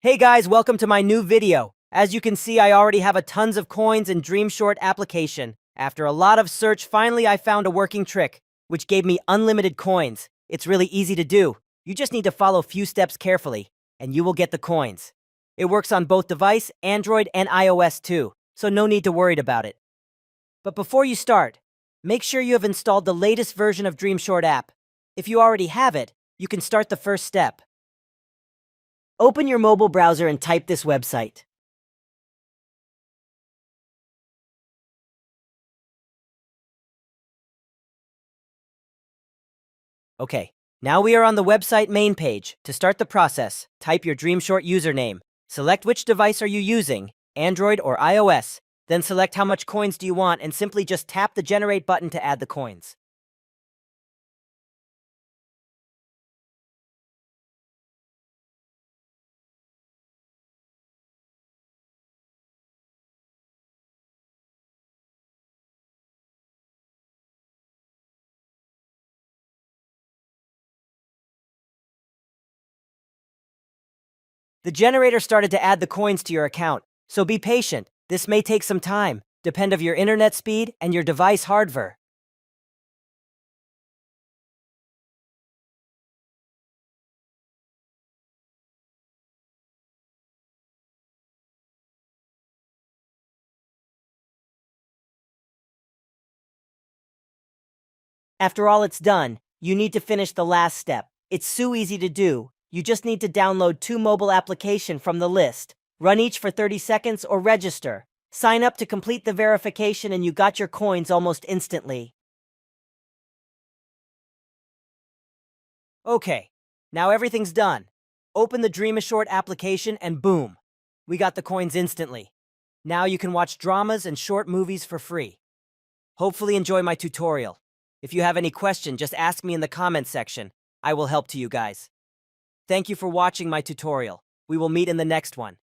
Hey guys, welcome to my new video. As you can see, I already have a tons of coins in DreameShort application. After a lot of search, finally I found a working trick, which gave me unlimited coins. It's really easy to do. You just need to follow a few steps carefully, and you will get the coins. It works on both device, Android and iOS too, so no need to worry about it. But before you start, make sure you have installed the latest version of DreameShort app. If you already have it, you can start the first step. Open your mobile browser and type this website. Okay, now we are on the website main page. To start the process, type your DreameShort username. Select which device are you using, Android or iOS. Then select how much coins do you want and simply just tap the generate button to add the coins. The generator started to add the coins to your account, so be patient. This may take some time, depend of your internet speed and your device hardware. After all it's done, you need to finish the last step. It's so easy to do. You just need to download 2 mobile applications from the list. Run each for 30 seconds or register. Sign up to complete the verification and you got your coins almost instantly. Okay, now everything's done. Open the DreameShort application and boom, we got the coins instantly. Now you can watch dramas and short movies for free. Hopefully enjoy my tutorial. If you have any question, just ask me in the comments section. I will help to you guys. Thank you for watching my tutorial. We will meet in the next one.